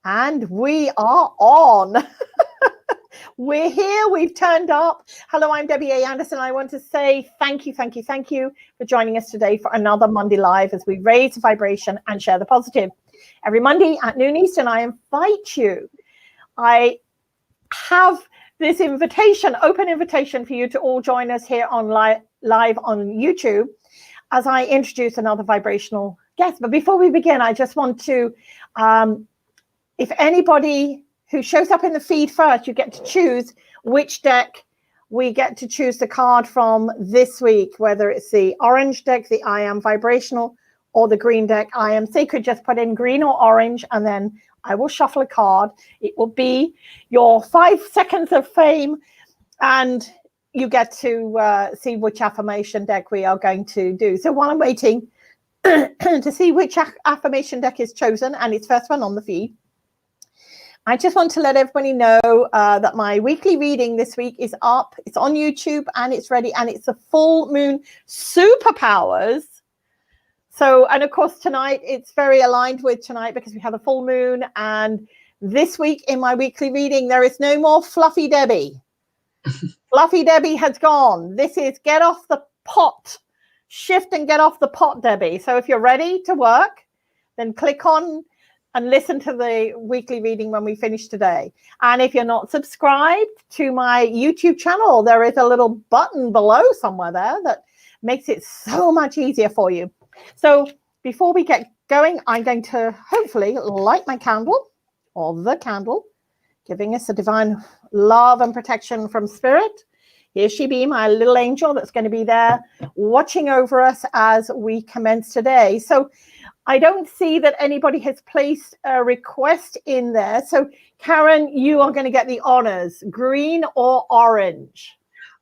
And we are on. We're here. We've turned up. Hello, I'm Debbie A. Anderson. I want to say thank you for joining us today for another Monday Live as we raise the vibration and share the positive. Every Monday at noon Eastern, I invite you. I have this invitation, open invitation for you to all join us here on live on YouTube as I introduce another vibrational guest. But before we begin, I just want to, if anybody who shows up in the feed first, you get to choose which deck we get to choose the card from this week, whether it's the orange deck, the I Am Vibrational, or the green deck, I Am Sacred. Just put in green or orange, and then I will shuffle a card. It will be your 5 seconds of fame, and you get to see which affirmation deck we are going to do. So while I'm waiting to see which affirmation deck is chosen, and it's first one on the feed, I just want to let everybody know that my weekly reading this week is up. It's on YouTube and it's ready, and it's a full moon superpowers. So, and of course tonight, it's very aligned with tonight because we have a full moon. And this week in my weekly reading, there is no more Fluffy Debbie. Fluffy Debbie has gone. This is get off the pot. Shift and get off the pot, Debbie. So if you're ready to work, then click on and listen to the weekly reading when we finish today. And if you're not subscribed to my YouTube channel, there is a little button below somewhere there that makes it so much easier for you. So before we get going, I'm going to hopefully light my candle, or the candle, giving us a divine love and protection from spirit. Here she be, my little angel that's going to be there watching over us as we commence today. So I don't see that anybody has placed a request in there. So Karen, you are going to get the honors, green or orange?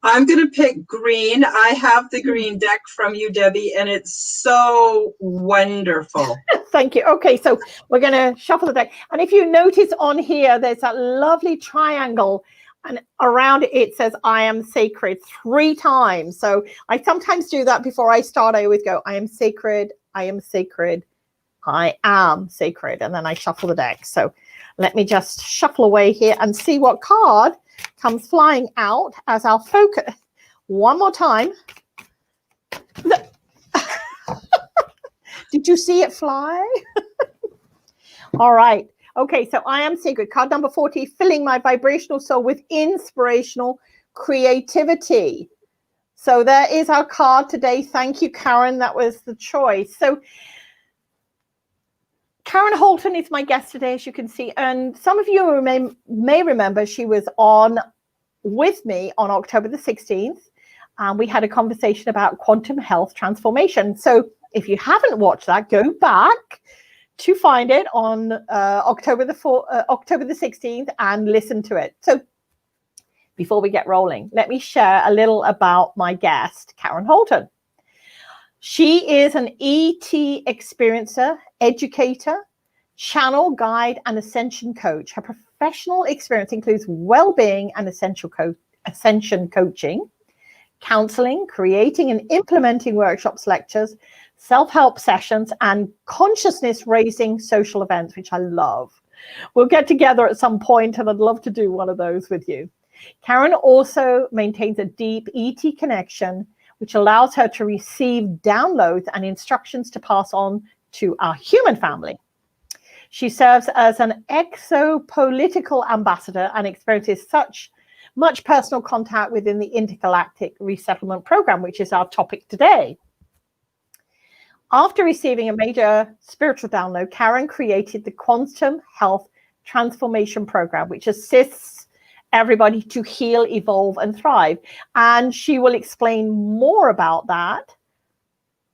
I'm going to pick green. I have the green deck from you, Debbie, and it's so wonderful. Thank you. Okay, so we're going to shuffle the deck. And if you notice on here, there's that lovely triangle, and around it says, I am sacred 3 times. So I sometimes do that before I start. I always go, I am sacred, I am sacred, I am sacred. And then I shuffle the deck. So let me just shuffle away here and see what card comes flying out as our focus. One more time. Did you see it fly? All right. Okay, so I am sacred. Card number 40, filling my vibrational soul with inspirational creativity. So there is our card today. Thank you, Karen. That was the choice. So Karen Holton is my guest today, as you can see. And some of you may remember she was on with me on October the 16th. And we had a conversation about quantum health transformation. So if you haven't watched that, go back to find it on October the 16th and listen to it. So before we get rolling, let me share a little about my guest, Karen Holton. She is an ET experiencer, educator, channel guide, and ascension coach. Her professional experience includes well-being and ascension coaching, counseling, creating and implementing workshops, lectures, self-help sessions, and consciousness-raising social events, which I love. We'll get together at some point, and I'd love to do one of those with you. Karen also maintains a deep ET connection, which allows her to receive downloads and instructions to pass on to our human family. She serves as an exopolitical ambassador and experiences such much personal contact within the Intergalactic Resettlement program, which is our topic today. After receiving a major spiritual download, Karen created the Quantum Health Transformation Program, which assists everybody to heal, evolve, and thrive. And she will explain more about that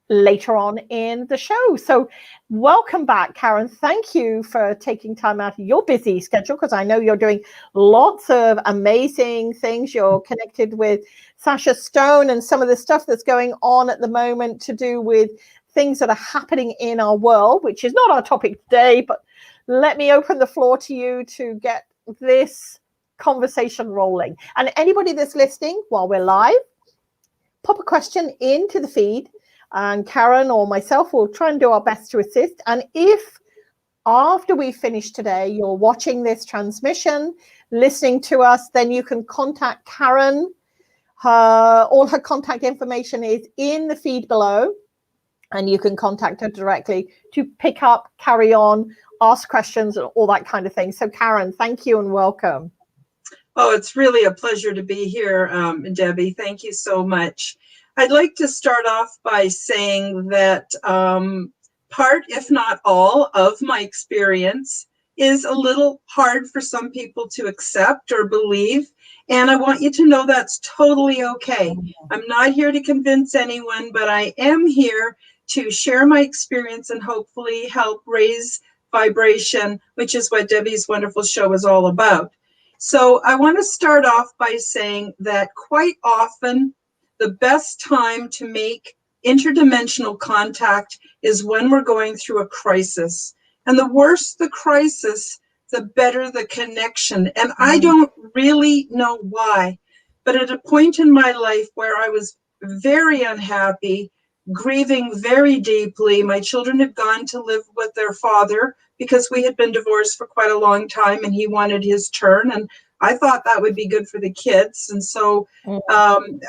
later on in the show. So welcome back, Karen. Thank you for taking time out of your busy schedule, because I know you're doing lots of amazing things. You're connected with Sasha Stone and some of the stuff that's going on at the moment to do with things that are happening in our world, which is not our topic today, but let me open the floor to you to get this conversation rolling. And anybody that's listening while we're live, pop a question into the feed, and Karen or myself will try and do our best to assist. And if after we finish today, you're watching this transmission, listening to us, then you can contact Karen. All her contact information is in the feed below, and you can contact her directly to pick up, carry on, ask questions, and all that kind of thing. So Karen, thank you and welcome. Oh, it's really a pleasure to be here, Debbie. Thank you so much. I'd like to start off by saying that part, if not all, of my experience is a little hard for some people to accept or believe. And I want you to know that's totally okay. I'm not here to convince anyone, but I am here to share my experience and hopefully help raise vibration, which is what Debbie's wonderful show is all about. So I want to start off by saying that quite often the best time to make interdimensional contact is when we're going through a crisis. And the worse the crisis, the better the connection. And I don't really know why, but at a point in my life where I was very unhappy, grieving very deeply, my children had gone to live with their father because we had been divorced for quite a long time and he wanted his turn. And I thought that would be good for the kids. And so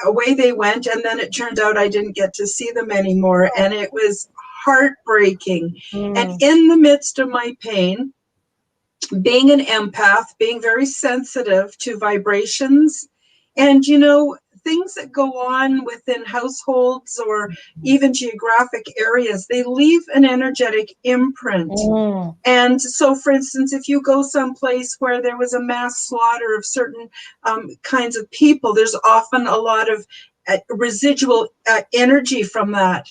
away they went. And then it turned out I didn't get to see them anymore. And it was heartbreaking. And in the midst of my pain, being an empath, being very sensitive to vibrations, and, you know, things that go on within households or even geographic areas, they leave an energetic imprint. And so, for instance, if you go someplace where there was a mass slaughter of certain kinds of people, there's often a lot of residual energy from that.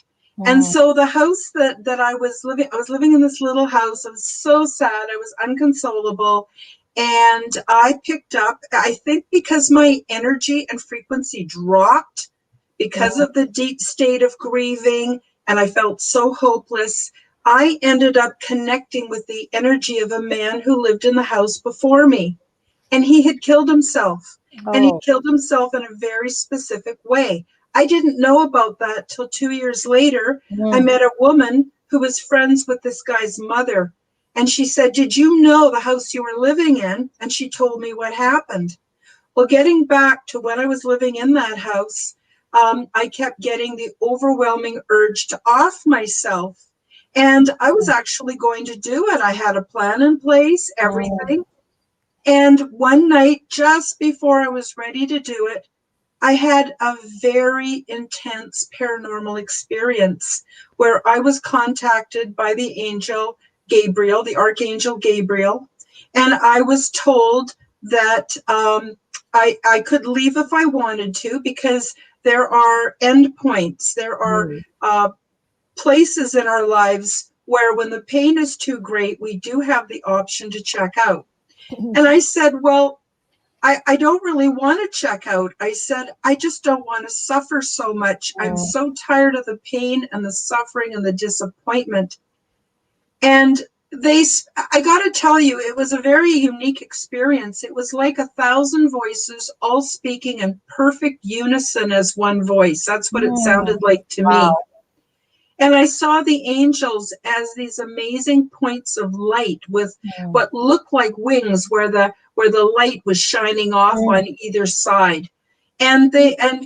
And so the house that I was living in this little house. I was so sad. I was unconsolable. And I picked up, I think because my energy and frequency dropped because of the deep state of grieving, and I felt so hopeless, I ended up connecting with the energy of a man who lived in the house before me. And he had killed himself. And he killed himself in a very specific way. I didn't know about that till 2 years later. I met a woman who was friends with this guy's mother. And she said, "Did you know the house you were living in?" And she told me what happened. Well, getting back to when I was living in that house, I kept getting the overwhelming urge to off myself. And I was actually going to do it. I had a plan in place, everything. And one night, just before I was ready to do it, I had a very intense paranormal experience where I was contacted by the angel Gabriel, the Archangel Gabriel, and I was told that I could leave if I wanted to because there are endpoints. There are places in our lives where when the pain is too great, we do have the option to check out. And I said, well, I don't really want to check out. I said, I just don't want to suffer so much. I'm so tired of the pain and the suffering and the disappointment. And I got to tell you, it was a very unique experience. It was like 1,000 voices all speaking in perfect unison as one voice. That's what it sounded like to me. And I saw the angels as these amazing points of light with what looked like wings where the light was shining off on either side. And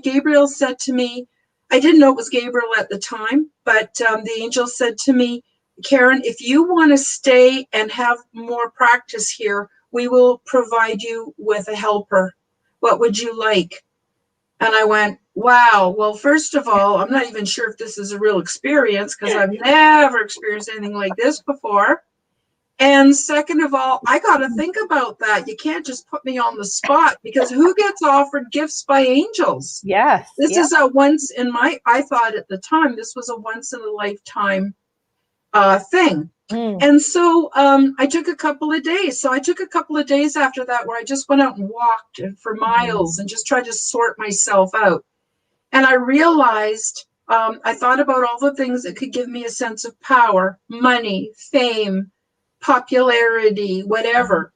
Gabriel said to me, I didn't know it was Gabriel at the time, but the angel said to me, "Karen, if you want to stay and have more practice here, we will provide you with a helper. What would you like?" And I went, wow, well, first of all, I'm not even sure if this is a real experience because I've never experienced anything like this before. And second of all, I got to think about that. You can't just put me on the spot because who gets offered gifts by angels? Yes. This is a once in my, I thought at the time, this was a once in a lifetime thing. And so I took a couple of days. So I took a couple of days after that where I just went out and walked for miles and just tried to sort myself out. And I realized, I thought about all the things that could give me a sense of power, money, fame, popularity, whatever.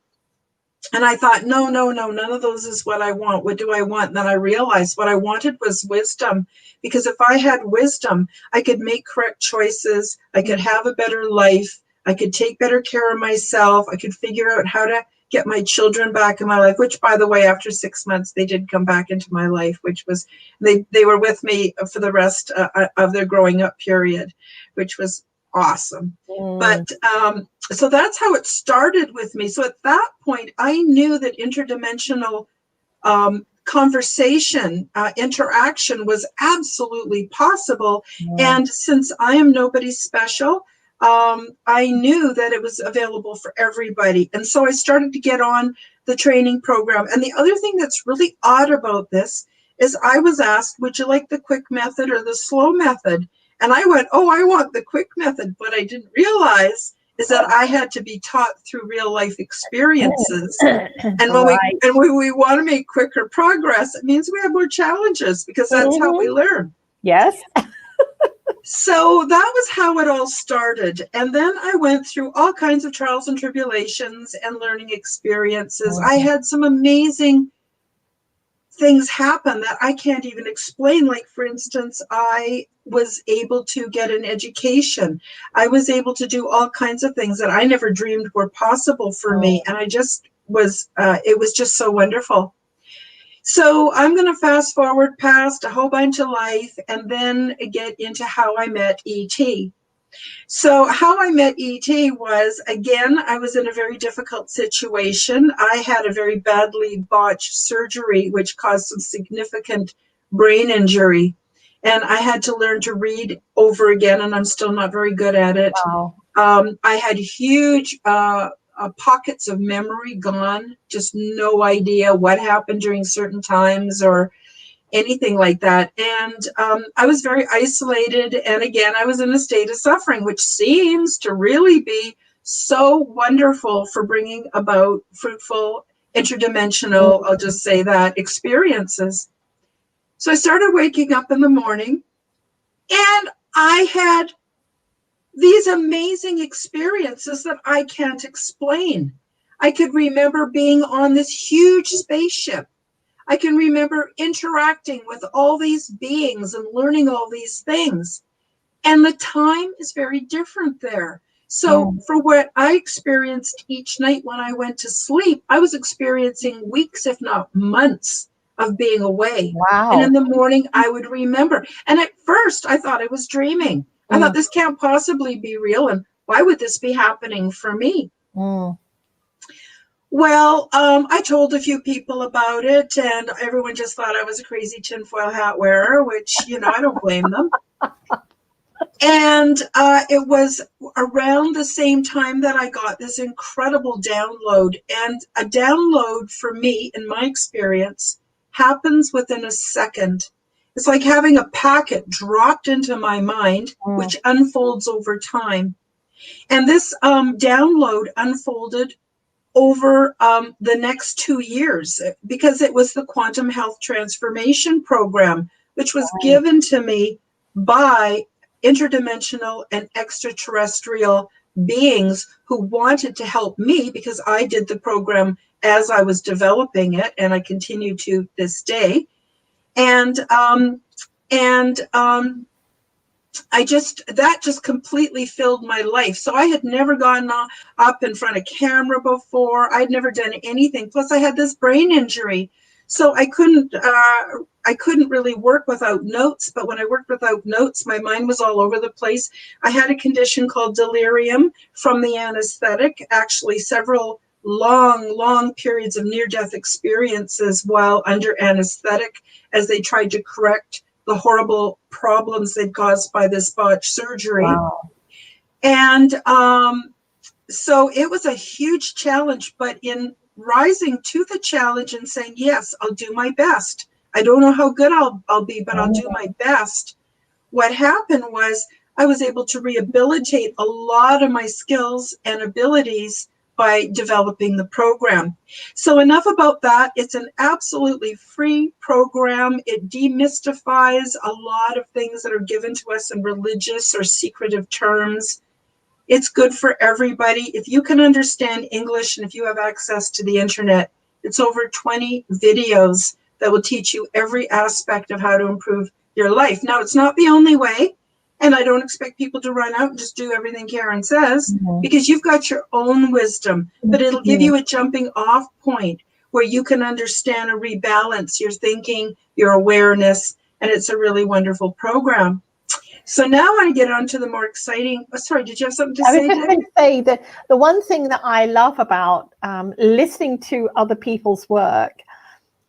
And I thought, no, none of those is what I want. What do I want? And then I realized what I wanted was wisdom. Because if I had wisdom, I could make correct choices. I could have a better life. I could take better care of myself. I could figure out how to get my children back in my life, which, by the way, after 6 months, they did come back into my life, which was, they were with me for the rest of their growing up period, which was awesome. But so that's how it started with me. So at that point, I knew that interdimensional conversation, interaction was absolutely possible. And since I am nobody special, I knew that it was available for everybody. And so I started to get on the training program. And the other thing that's really odd about this is I was asked, would you like the quick method or the slow method? And I went, oh, I want the quick method. But I didn't realize is that I had to be taught through real life experiences. And when we want to make quicker progress, it means we have more challenges, because that's how we learn. Yes. So that was how it all started. And then I went through all kinds of trials and tribulations and learning experiences. I had some amazing things happen that I can't even explain. Like, for instance, I was able to get an education. I was able to do all kinds of things that I never dreamed were possible for me. And I just was, it was just so wonderful. So I'm going to fast forward past a whole bunch of life and then get into how I met E.T. So how I met E.T. was, again, I was in a very difficult situation. I had a very badly botched surgery, which caused some significant brain injury. And I had to learn to read over again, and I'm still not very good at it. Wow. I had huge pockets of memory gone, just no idea what happened during certain times or anything like that. And I was very isolated. And again, I was in a state of suffering, which seems to really be so wonderful for bringing about fruitful, interdimensional, I'll just say that, experiences. So I started waking up in the morning, and I had these amazing experiences that I can't explain. I could remember being on this huge spaceship. I can remember interacting with all these beings and learning all these things. And the time is very different there. So for what I experienced each night when I went to sleep, I was experiencing weeks, if not months, of being away. Wow. And in the morning, I would remember. And at first, I thought I was dreaming. I thought, this can't possibly be real. And why would this be happening for me? Well, I told a few people about it, and everyone just thought I was a crazy tinfoil hat wearer, which, you know, I don't blame them. And it was around the same time that I got this incredible download. And a download for me, in my experience, happens within a second. It's like having a packet dropped into my mind, which unfolds over time. And this download unfolded over the next 2 years, because it was the Quantum Health Transformation Program, which was given to me by interdimensional and extraterrestrial beings who wanted to help me, because I did the program as I was developing it, and I continue to this day. And that just completely filled my life. So I had never gone up in front of camera before. I'd never done anything. Plus I had this brain injury. So I couldn't really work without notes. But when I worked without notes, my mind was all over the place. I had a condition called delirium from the anesthetic, actually several long periods of near-death experiences while under anesthetic, as they tried to correct the horrible problems they'd caused by this botched surgery. Wow. And so it was a huge challenge, but in rising to the challenge and saying, yes, I'll do my best. I don't know how good I'll be, but I'll do my best. What happened was I was able to rehabilitate a lot of my skills and abilities by developing the program. So enough about that. It's an absolutely free program. It demystifies a lot of things that are given to us in religious or secretive terms. It's good for everybody. If you can understand English and if you have access to the internet, it's over 20 videos that will teach you every aspect of how to improve your life. Now, it's not the only way. And I don't expect people to run out and just do everything Karen says, because you've got your own wisdom, but it'll give you a jumping off point where you can understand and rebalance your thinking, your awareness, and it's a really wonderful program. So now I get on to the more exciting. Oh, sorry, did you have something to say? I was just going to say that the one thing that I love about listening to other people's work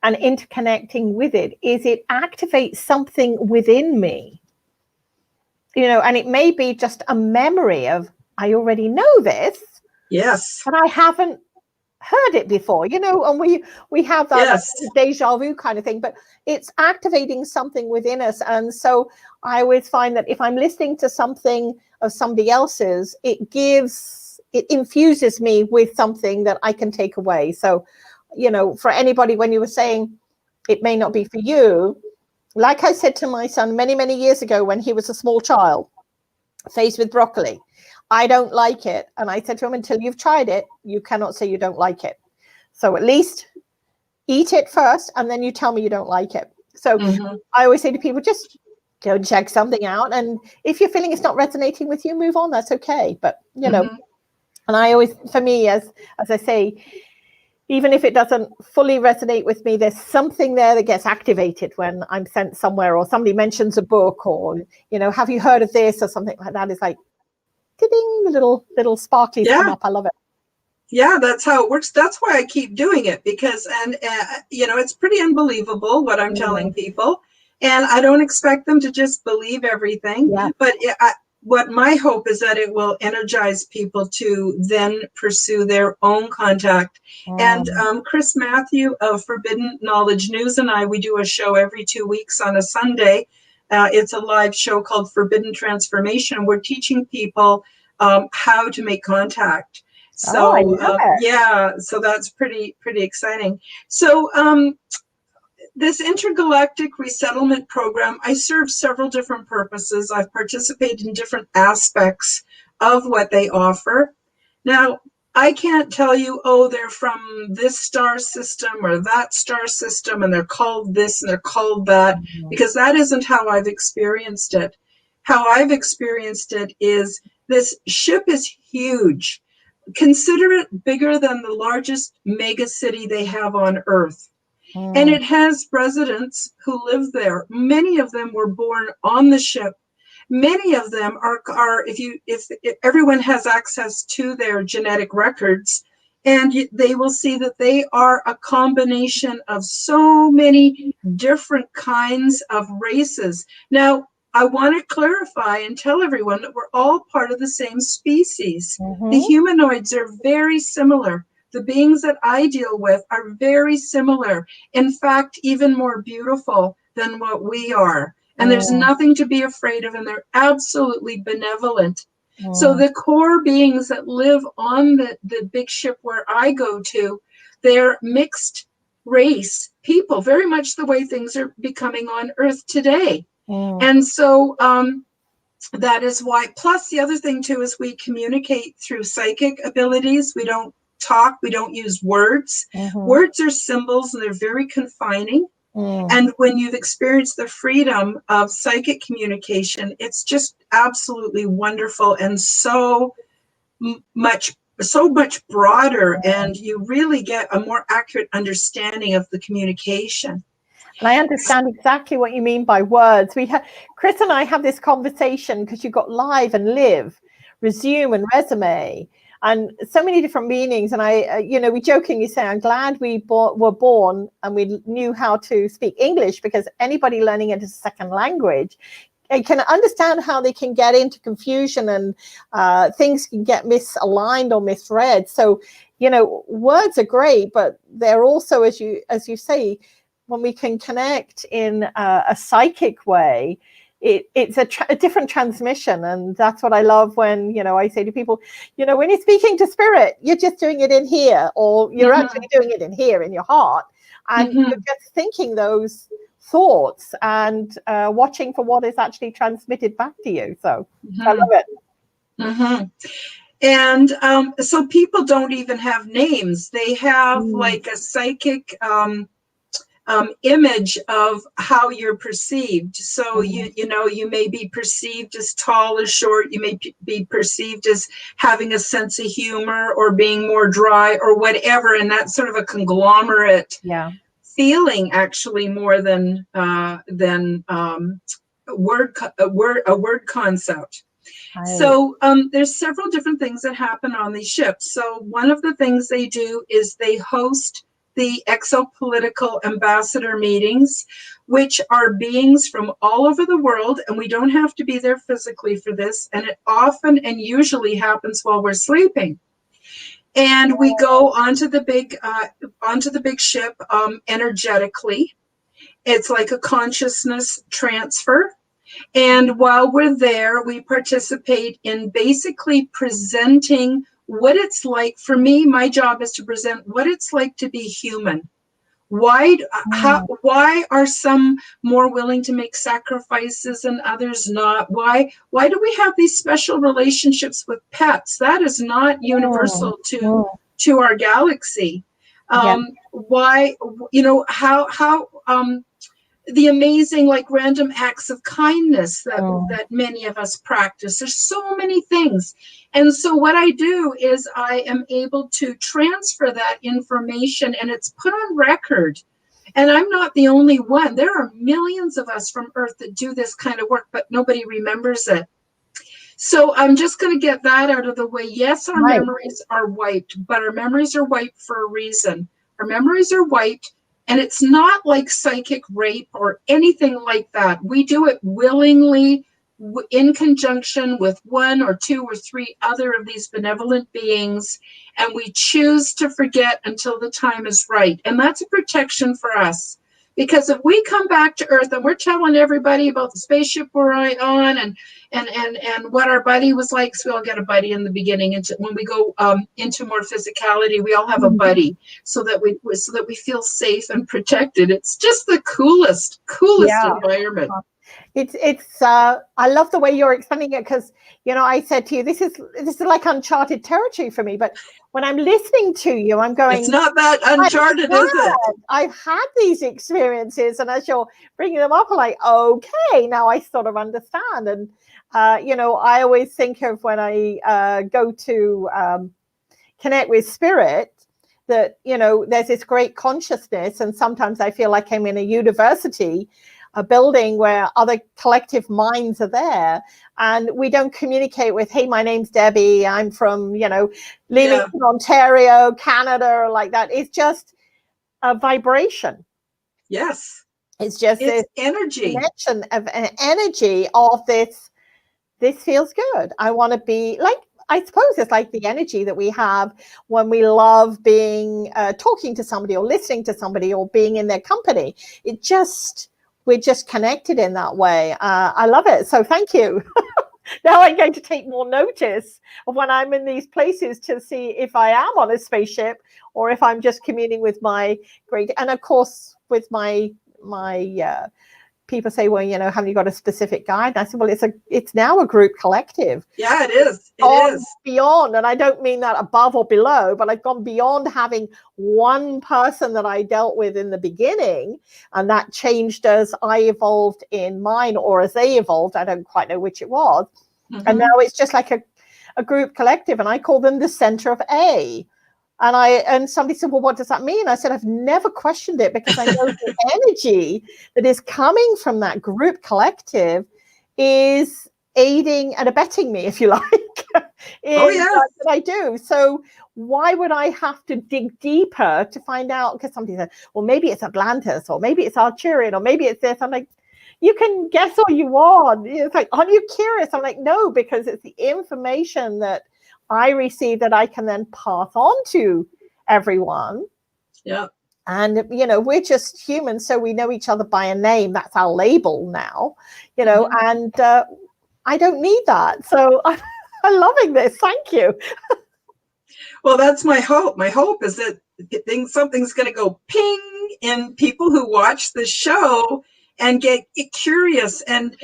and interconnecting with it is it activates something within me. You know, and it may be just a memory of, I already know this. Yes. But I haven't heard it before, you know, and we have that deja vu kind of thing, but it's activating something within us. And so I always find that if I'm listening to something of somebody else's, it infuses me with something that I can take away. So, you know, for anybody, when you were saying it may not be for you, like I said to my son many, many years ago when he was a small child, faced with broccoli, I don't like it. And I said to him, until you've tried it, you cannot say you don't like it. So at least eat it first, and then you tell me you don't like it. So I always say to people, just go check something out. And if you're feeling it's not resonating with you, move on. That's okay. But, you know, and I always, for me, as I say, even if it doesn't fully resonate with me, there's something there that gets activated when I'm sent somewhere or somebody mentions a book or, you know, have you heard of this or something like that. It's like, ding, the little sparklies come up. I love it. Yeah, that's how it works. That's why I keep doing it, because, and you know, it's pretty unbelievable what I'm telling people. And I don't expect them to just believe everything. But what my hope is that it will energize people to then pursue their own contact. And Chris Matthew of Forbidden Knowledge News and we do a show every 2 weeks on a Sunday. It's a live show called Forbidden Transformation. We're teaching people how to make contact. So so that's pretty exciting. So this intergalactic resettlement program, I serve several different purposes. I've participated in different aspects of what they offer. Now, I can't tell you, oh, they're from this star system or that star system, and they're called this and they're called that, because that isn't how I've experienced it. How I've experienced it is this ship is huge. Consider it bigger than the largest mega city they have on Earth. And it has residents who live there. Many of them were born on the ship. Many of them are if everyone has access to their genetic records, and they will see that they are a combination of so many different kinds of races. Now, I want to clarify and tell everyone that we're all part of the same species. The humanoids are very similar. The beings that I deal with are very similar. In fact, even more beautiful than what we are. And there's nothing to be afraid of, and they're absolutely benevolent. So the core beings that live on the big ship where I go to, they're mixed race people, very much the way things are becoming on Earth today. And so that is why, plus the other thing too is we communicate through psychic abilities. We don't talk, we don't use words. Words are symbols, and they're very confining. And when you've experienced the freedom of psychic communication, it's just absolutely wonderful and so much broader, and you really get a more accurate understanding of the communication. And I understand exactly what you mean by words. Chris and I have this conversation because you've got live and live, resume and resume, and so many different meanings. And I, we jokingly say, I'm glad we were born and we knew how to speak English, because anybody learning it as a second language can understand how they can get into confusion and things can get misaligned or misread. So, words are great, but they're also, as you say, when we can connect in a psychic way, it's a different transmission. And that's what I love when, I say to people, when you're speaking to spirit, you're just doing it in here, or you're actually doing it in here in your heart. And you're just thinking those thoughts and watching for what is actually transmitted back to you. So I love it. And so people don't even have names. They have like a psychic image of how you're perceived. So you may be perceived as tall or short. You may be perceived as having a sense of humor or being more dry or whatever. And that's sort of a conglomerate feeling, actually, more than a word concept. Right. So there's several different things that happen on these ships. So one of the things they do is they host the exopolitical ambassador meetings, which are beings from all over the world, and we don't have to be there physically for this, and it often and usually happens while we're sleeping. And we go onto the big ship energetically. It's like a consciousness transfer. And while we're there, we participate in basically presenting what it's like. For me, my job is to present what it's like to be human. Why are some more willing to make sacrifices and others not? Why do we have these special relationships with pets? That is not universal to our galaxy. Why, how the amazing, like, random acts of kindness that many of us practice. There's so many things. And so what I do is I am able to transfer that information, and it's put on record. And I'm not the only one. There are millions of us from Earth that do this kind of work, but nobody remembers it. So I'm just going to get that out of the way. Yes, our memories are wiped, but our memories are wiped for a reason. Our memories are wiped. And it's not like psychic rape or anything like that. We do it willingly in conjunction with one or two or three other of these benevolent beings. And we choose to forget until the time is right. And that's a protection for us. Because if we come back to Earth and we're telling everybody about the spaceship we're on and what our buddy was like, so we all get a buddy in the beginning. And when we go into more physicality, we all have a buddy so that we feel safe and protected. It's just the coolest environment. It's I love the way you're explaining it, because I said to you, this is like uncharted territory for me, but when I'm listening to you, I'm going, it's not that uncharted, is it? I've had these experiences, and as you're bringing them up, I'm like, okay, now I sort of understand. And I always think of when I go to connect with spirit, that there's this great consciousness, and sometimes I feel like I'm in a university, a building where other collective minds are there, and we don't communicate with, hey, my name's Debbie, I'm from, Leamington, Ontario, Canada, or like that. It's just a vibration. Yes. It's just this energy. Connection of an energy of this feels good. I want to be like, I suppose it's like the energy that we have when we love being, talking to somebody or listening to somebody or being in their company. We're just connected in that way. I love it. So thank you. Now I'm going to take more notice of when I'm in these places to see if I am on a spaceship or if I'm just communing with my great, and of course with my people say, well, haven't you got a specific guide? And I said, well, it's now a group collective. Yeah, it is. It is beyond, and I don't mean that above or below, but I've gone beyond having one person that I dealt with in the beginning, and that changed as I evolved in mine, or as they evolved. I don't quite know which it was. And now it's just like a group collective, and I call them the center of A. And somebody said, well, what does that mean? I said, I've never questioned it, because I know the energy that is coming from that group collective is aiding and abetting me, if you like, in what I do. So why would I have to dig deeper to find out? Because somebody said, well, maybe it's Atlantis, or maybe it's Arcturian, or maybe it's this. I'm like, you can guess all you want. It's like, are you curious? I'm like, no, because it's the information that I receive that I can then pass on to everyone. Yeah. And, we're just humans, so we know each other by a name. That's our label now, and I don't need that. So I'm loving this. Thank you. Well, that's my hope. My hope is that something's going to go ping in people who watch the show and get curious. And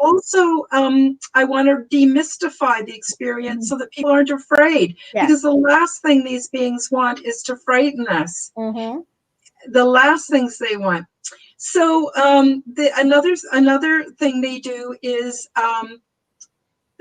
also, I want to demystify the experience so that people aren't afraid. Because the last thing these beings want is to frighten us. the last things they want. So another thing they do is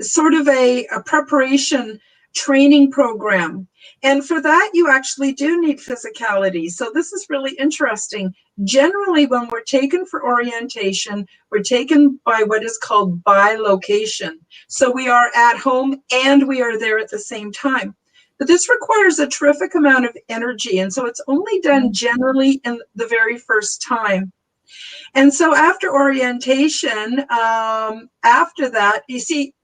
sort of a preparation training program. And for that, you actually do need physicality. So this is really interesting. Generally, when we're taken for orientation, we're taken by what is called bilocation. So we are at home and we are there at the same time. But this requires a terrific amount of energy. And so it's only done generally in the very first time. And so after orientation, after that, you see,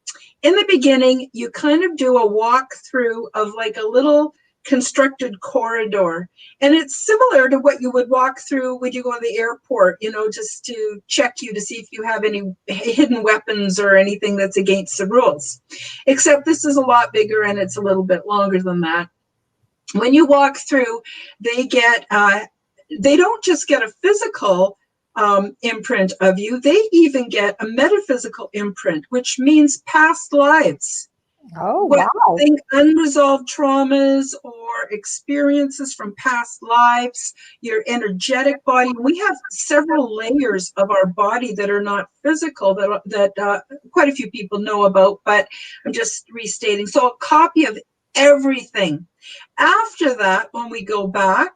in the beginning, you kind of do a walkthrough of like a little constructed corridor. And it's similar to what you would walk through when you go to the airport, you know, just to check you to see if you have any hidden weapons or anything that's against the rules. Except this is a lot bigger and it's a little bit longer than that. When you walk through, they don't just get a physical imprint of you, they even get a metaphysical imprint, which means past lives. Oh, wow. Unresolved traumas or experiences from past lives, your energetic body. We have several layers of our body that are not physical, that quite a few people know about, but I'm just restating. So a copy of everything. After that, when we go back,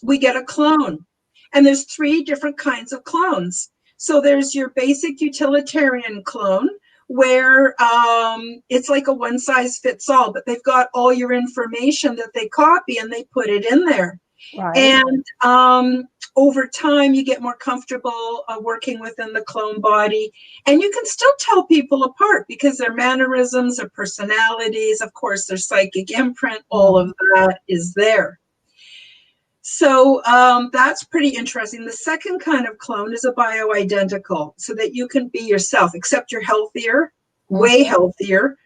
we get a clone. And there's 3 different kinds of clones. So there's your basic utilitarian clone, where it's like a one-size-fits-all, but they've got all your information that they copy and they put it in there. Right. And over time, you get more comfortable working within the clone body. And you can still tell people apart because their mannerisms, their personalities, of course, their psychic imprint, all of that is there. So that's pretty interesting. The second kind of clone is a bioidentical, so that you can be yourself, except you're healthier, way healthier,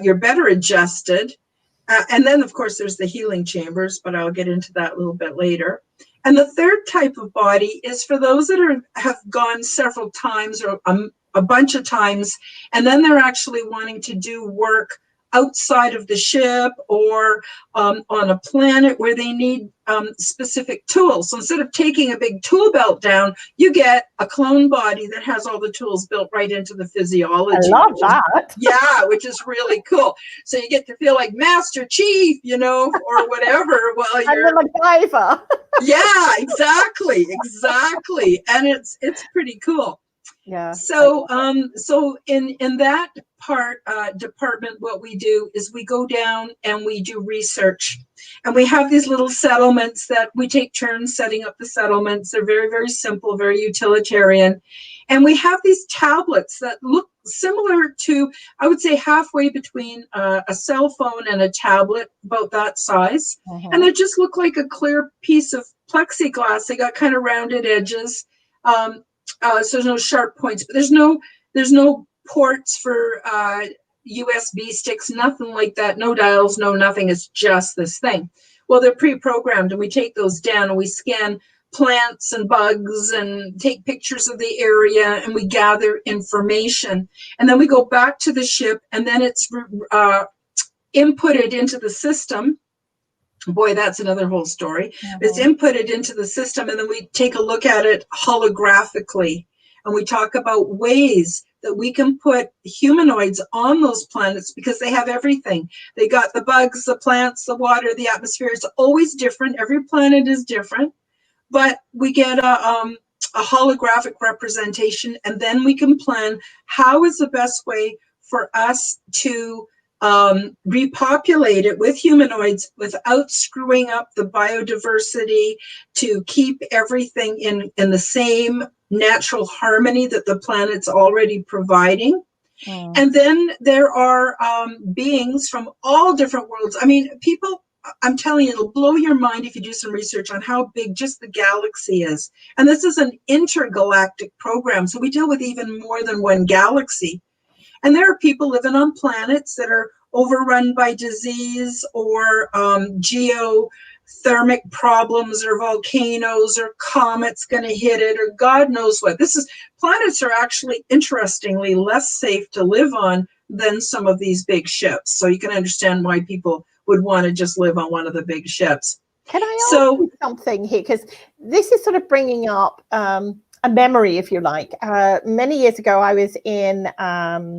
you're better adjusted. And then, of course, there's the healing chambers, but I'll get into that a little bit later. And the third type of body is for those that have gone several times or a bunch of times, and then they're actually wanting to do work outside of the ship or on a planet where they need specific tools. So instead of taking a big tool belt down, you get a clone body that has all the tools built right into the physiology. I love that. Yeah, which is really cool. So you get to feel like Master Chief, you know, or whatever. While you're a MacGyver. Yeah, exactly. And it's pretty cool. Yeah. So so in that department, what we do is we go down and we do research, and we have these little settlements that we take turns setting up the settlements. They're very, very simple, very utilitarian. And we have these tablets that look similar to, I would say, halfway between a cell phone and a tablet, about that size. And they just look like a clear piece of plexiglass. They got kind of rounded edges. So there's no sharp points, but there's no ports for USB sticks, nothing like that. No dials, no nothing. It's just this thing. Well, they're pre-programmed, and we take those down and we scan plants and bugs and take pictures of the area, and we gather information. And then we go back to the ship, and then it's inputted into the system. Boy, that's another whole story. It's inputted into the system, and then we take a look at it holographically, and we talk about ways that we can put humanoids on those planets, because they have everything. They got the bugs, the plants, the water, the atmosphere. It's always different. Every planet is different, but we get a holographic representation, and then we can plan how is the best way for us to repopulate it with humanoids without screwing up the biodiversity, to keep everything in the same natural harmony that the planet's already providing. And then there are beings from all different worlds. I mean, people, I'm telling you, it'll blow your mind if you do some research on how big just the galaxy is. And this is an intergalactic program, so we deal with even more than one galaxy. And there are people living on planets that are overrun by disease or geothermic problems or volcanoes or comets going to hit it or God knows what. Planets are actually, interestingly, less safe to live on than some of these big ships. So you can understand why people would want to just live on one of the big ships. Can I ask So, you something here? Because this is sort of bringing up a memory, if you like. Many years ago, I was in, I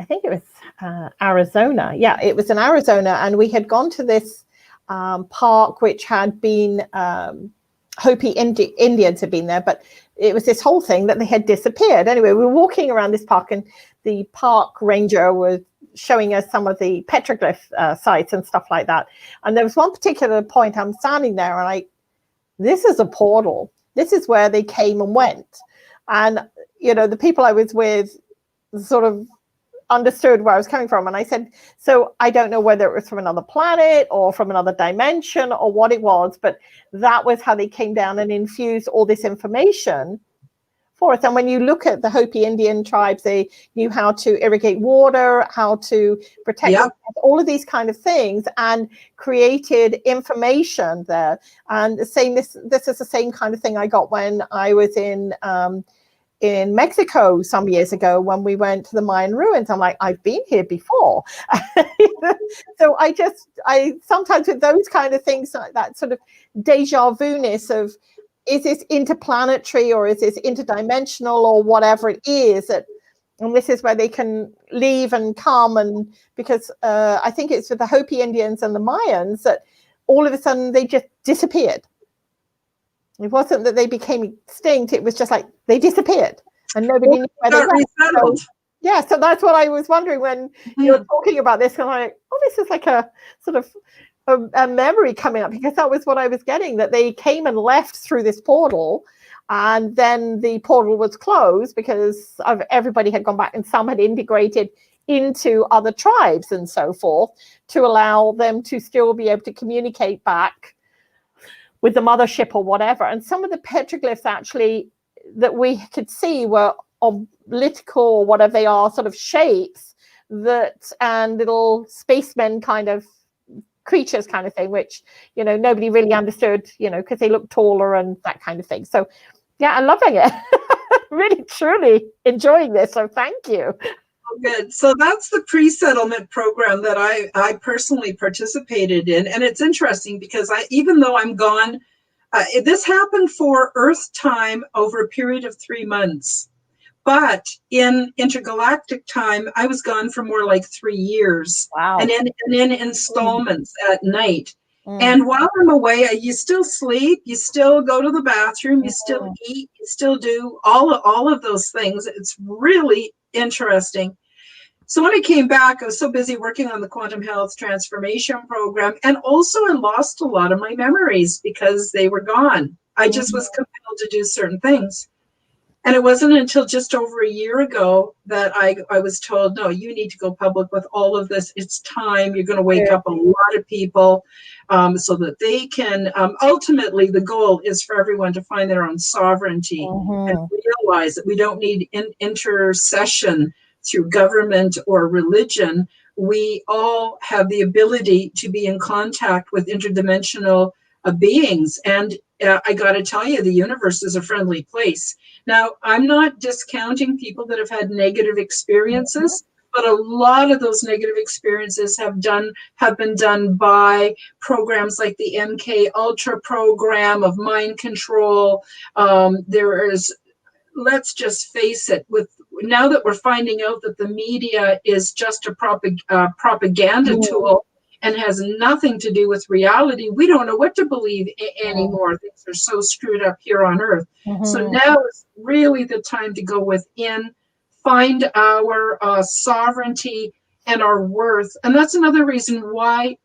think it was Arizona. Yeah, it was in Arizona. And we had gone to this park, which had been, Hopi Indians had been there, but it was this whole thing that they had disappeared. Anyway, we were walking around this park, and the park ranger was showing us some of the petroglyph sites and stuff like that. And there was one particular point, I'm standing there and this is a portal. This is where they came and went. And, you know, the people I was with sort of understood where I was coming from. And I said, so I don't know whether it was from another planet or from another dimension or what it was, but that was how they came down and infused all this information for us. And when you look at the Hopi Indian tribes, they knew how to irrigate water, how to protect all of these kind of things, and created information there. And the same, this is the same kind of thing I got when I was in Mexico some years ago when we went to the Mayan ruins. I'm like, I've been here before. So I sometimes with those kind of things, like that sort of deja vu-ness of, is this interplanetary or is this interdimensional or whatever it is, and this is where they can leave and come. And because I think it's with the Hopi Indians and the Mayans that all of a sudden they just disappeared. It wasn't that they became extinct. It was just like they disappeared and nobody knew where they went. So that's what I was wondering when you were talking about this. And I'm like, oh, this is like a sort of a memory coming up, because that was what I was getting, that they came and left through this portal, and then the portal was closed because everybody had gone back and some had integrated into other tribes and so forth to allow them to still be able to communicate back with the mothership or whatever. And some of the petroglyphs actually that we could see were political or whatever they are, sort of shapes that, and little spacemen kind of creatures kind of thing, which, you know, nobody really understood, you know, because they look taller and that kind of thing. So yeah, I'm loving it. Really, truly enjoying this. So thank you. Oh, good. So that's the pre-settlement program that I personally participated in. And it's interesting because even though I'm gone, this happened for Earth time over a period of 3 months. But in intergalactic time, I was gone for more like 3 years. Wow. And in installments at night. And while I'm away, you still sleep, you still go to the bathroom, you still eat, you still do all of those things. It's really interesting. So when I came back, I was so busy working on the quantum health transformation program. And also I lost a lot of my memories because they were gone. I just was compelled to do certain things. And it wasn't until just over a year ago that I was told, no, you need to go public with all of this. It's time. You're going to wake up a lot of people so that they can, ultimately, the goal is for everyone to find their own sovereignty and realize that we don't need intercession through government or religion. We all have the ability to be in contact with interdimensional beings. And I got to tell you, the universe is a friendly place. Now, I'm not discounting people that have had negative experiences, but a lot of those negative experiences have been done by programs like the MK Ultra program of mind control. There is, let's just face it, now that we're finding out that the media is just a propaganda tool and has nothing to do with reality, we don't know what to believe anymore. Things are so screwed up here on Earth. So now is really the time to go within, find our sovereignty and our worth. And that's another reason why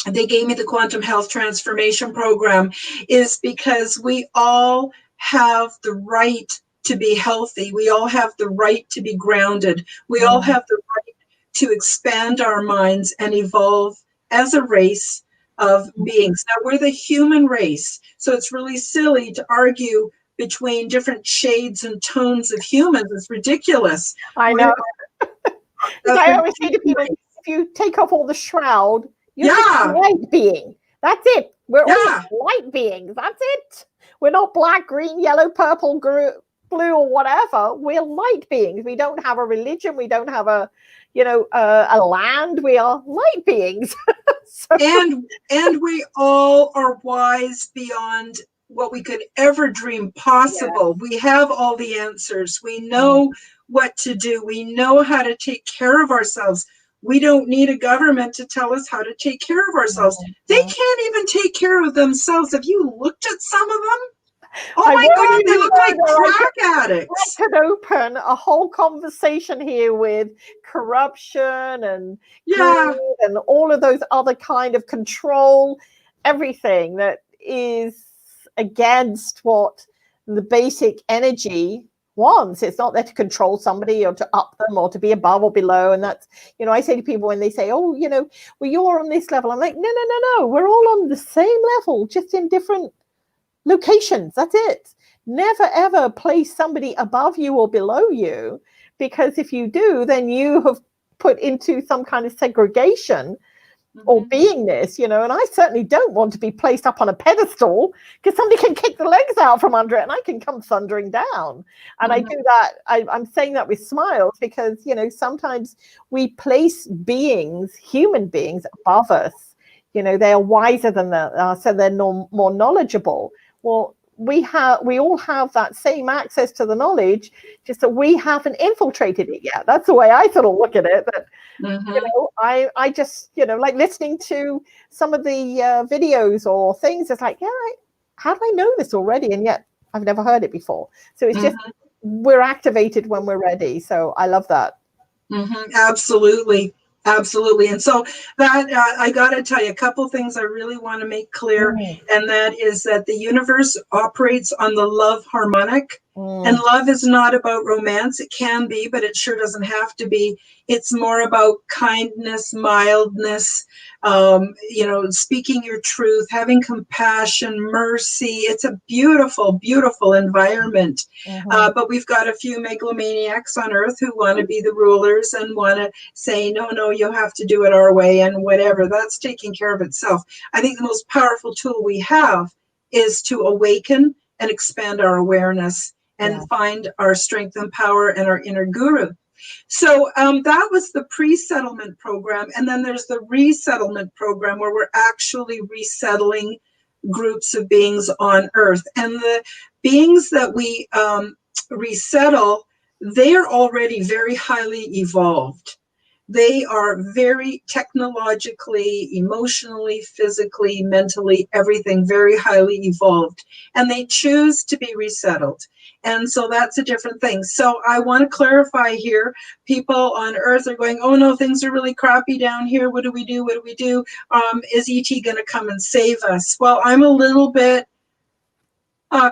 they gave me the Quantum Health Transformation Program, is because we all have the right to be healthy. We all have the right to be grounded. We all have the right to expand our minds and evolve as a race of beings. Now, we're the human race, so it's really silly to argue between different shades and tones of humans. It's ridiculous. I know. I always say to people, if you take off all the shroud, you're a light being. That's it. We're all light beings. That's it. We're not black, green, yellow, purple, blue, or whatever. We're light beings. We don't have a religion. We don't have a land. We are light beings. So, and we all are wise beyond what we could ever dream possible. yes. We have all the answers. We know what to do. We know how to take care of ourselves. We don't need a government to tell us how to take care of ourselves. They can't even take care of themselves. Have you looked at some of them? Oh I my won't God, they even look go like there. crack I addicts. could open a whole conversation here with corruption and Yeah. greed and all of those other kind of control, everything that is against what the basic energy wants. It's not there to control somebody or to up them or to be above or below. And that's, I say to people when they say, oh, well, you're on this level. I'm like, no. We're all on the same level, just in different locations. That's it. Never ever place somebody above you or below you, because if you do, then you have put into some kind of segregation or beingness, and I certainly don't want to be placed up on a pedestal, because somebody can kick the legs out from under it and I can come thundering down. And I do that. I'm saying that with smiles, because, sometimes we place human beings above us. They are wiser than us, so they're more knowledgeable. Well, we all have that same access to the knowledge, just that we haven't infiltrated it yet. That's the way I sort of look at it. That I just like listening to some of the videos or things. It's like, how do I know this already? And yet I've never heard it before. So it's just we're activated when we're ready. So I love that. Absolutely. And so that I got to tell you a couple things I really want to make clear, and that is that the universe operates on the love harmonic, and love is not about romance. It can be, but it sure doesn't have to be. It's more about kindness, mildness, speaking your truth, having compassion, mercy. It's a beautiful, beautiful environment. But we've got a few megalomaniacs on Earth who want to be the rulers and want to say, no, you have to do it our way and whatever. That's taking care of itself. I think the most powerful tool we have is to awaken and expand our awareness and find our strength and power and our inner guru. So that was the pre-settlement program. And then there's the resettlement program, where we're actually resettling groups of beings on Earth. And the beings that we resettle, they are already very highly evolved. They are very technologically, emotionally, physically, mentally, everything very highly evolved. And they choose to be resettled. And so that's a different thing. So I want to clarify here, people on Earth are going, oh no, things are really crappy down here. What do we do? Is ET going to come and save us? Well, I'm a little bit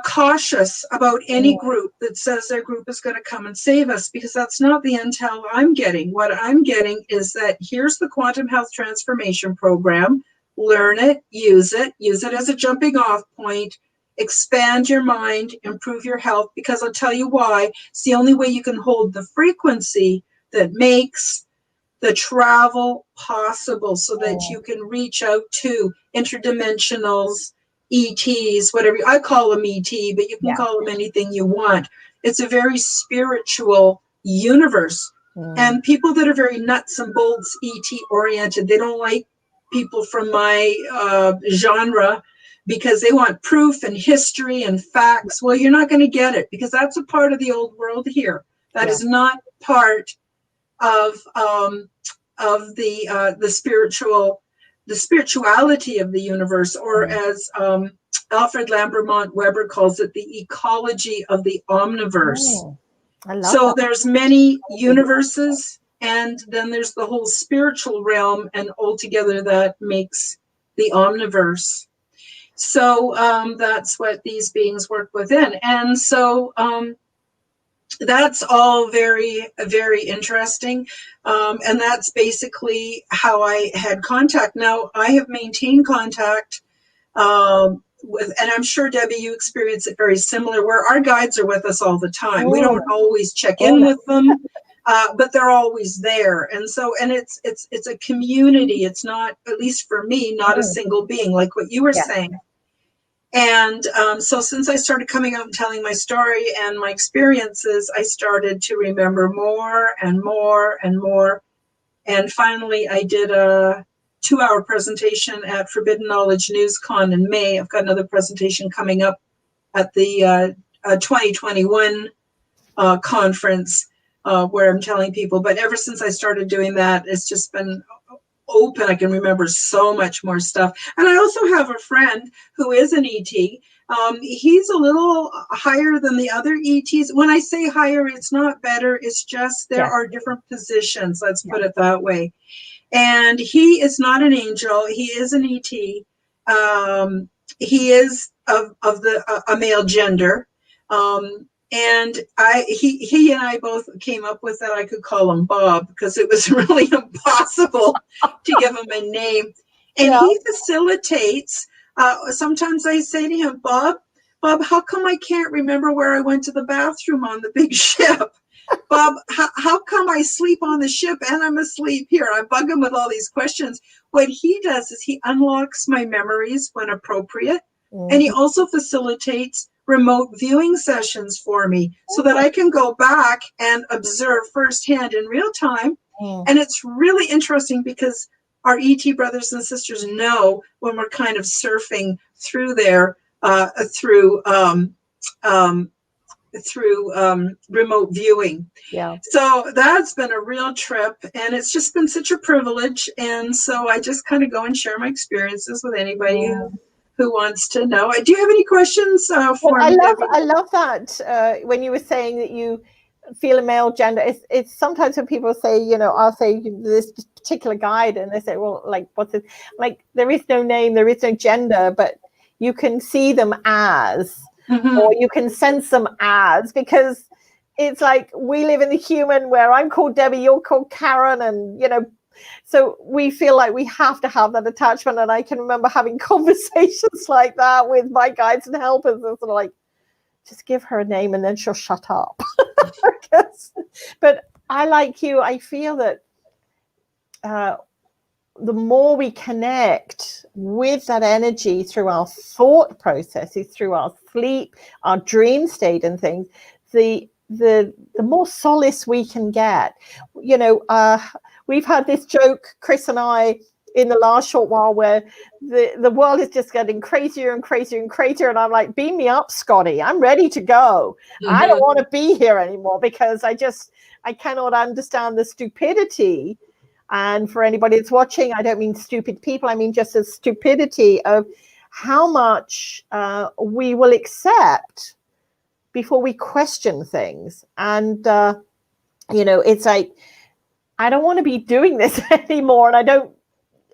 cautious about any group that says their group is going to come and save us, because that's not the intel I'm getting. What I'm getting is that here's the Quantum Health Transformation Program. Learn it, use it as a jumping off point, expand your mind, improve your health, because I'll tell you why. It's the only way you can hold the frequency that makes the travel possible, so that you can reach out to interdimensionals, ETs, whatever. I call them ET, but you can call them anything you want. It's a very spiritual universe. And people that are very nuts and bolts ET oriented, they don't like people from my genre, because they want proof and history and facts. Well, you're not going to get it, because that's a part of the old world here. That is not part of the spirituality of the universe, or as Alfred Lambermont Weber calls it, the ecology of the Omniverse. So there's many universes, and then there's the whole spiritual realm, and altogether that makes the Omniverse. So that's what these beings work within. And so that's all very, very interesting. And that's basically how I had contact. Now, I have maintained contact with, and I'm sure, Debbie, you experience it very similar, where our guides are with us all the time. We don't always check in with them, but they're always there. And so, and it's a community. It's not, at least for me, not a single being, like what you were saying. And so since I started coming out and telling my story and my experiences, I started to remember more and more and more. And finally, I did a 2-hour presentation at Forbidden Knowledge NewsCon in May. I've got another presentation coming up at the 2021 conference where I'm telling people. But ever since I started doing that, it's just been open. I can remember so much more stuff. And I also have a friend who is an ET. He's a little higher than the other ETs. When I say higher, it's not better. It's just there are different positions. Let's put it that way. And he is not an angel. He is an ET. He is of a male gender. And he and I both came up with that I could call him Bob because it was really impossible to give him a name. And he facilitates. Sometimes I say to him, Bob, how come I can't remember where I went to the bathroom on the big ship? Bob, how come I sleep on the ship and I'm asleep here? I bug him with all these questions. What he does is he unlocks my memories when appropriate. And he also facilitates remote viewing sessions for me so that I can go back and observe firsthand in real time. And it's really interesting because our ET brothers and sisters know when we're kind of surfing through there, through remote viewing. So that's been a real trip, and it's just been such a privilege. And so I just kind of go and share my experiences with anybody who wants to know. Do you have any questions for me, Debbie? I love that when you were saying that you feel a male gender. It's sometimes when people say, I'll say this particular guide, and they say, well, like, what's it? Like, there is no name, there is no gender, but you can see them as, or you can sense them as, because it's like we live in the human where I'm called Debbie, you're called Karen, and so we feel like we have to have that attachment. And I can remember having conversations like that with my guides and helpers, and sort of like, just give her a name and then she'll shut up. But I, like you, I feel that the more we connect with that energy through our thought processes, through our sleep, our dream state and things, the more solace we can get. We've had this joke, Chris and I, in the last short while, where the world is just getting crazier and crazier and crazier. And I'm like, beam me up, Scotty. I'm ready to go. I don't want to be here anymore because I cannot understand the stupidity. And for anybody that's watching, I don't mean stupid people. I mean just the stupidity of how much we will accept before we question things. And, it's like, I don't want to be doing this anymore. And I don't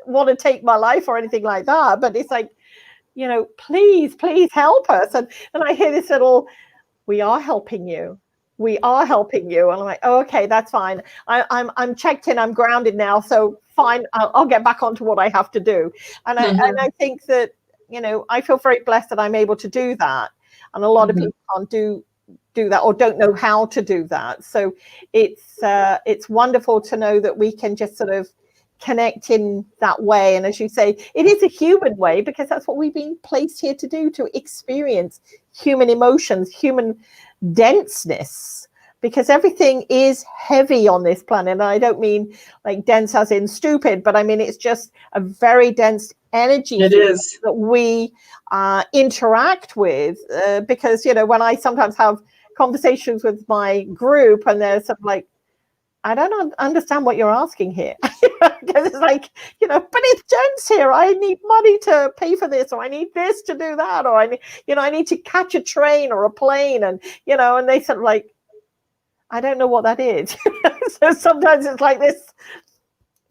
want to take my life or anything like that. But it's like, please help us. And I hear this little, we are helping you. We are helping you. And I'm like, oh, okay, that's fine. I'm checked in. I'm grounded now. So fine. I'll get back onto what I have to do. And I think that, I feel very blessed that I'm able to do that. And a lot of people can't do that or don't know how to do that. So it's wonderful to know that we can just sort of connect in that way. And as you say, it is a human way because that's what we've been placed here to do, to experience human emotions, human denseness, because everything is heavy on this planet. And I don't mean like dense as in stupid, but I mean it's just a very dense energy that we interact with because when I sometimes have conversations with my group and they're sort of like, I don't understand what you're asking here. Because it's like, but it's dense here. I need money to pay for this, or I need this to do that, or I need to catch a train or a plane, and and they sort of like, I don't know what that is. So sometimes it's like this.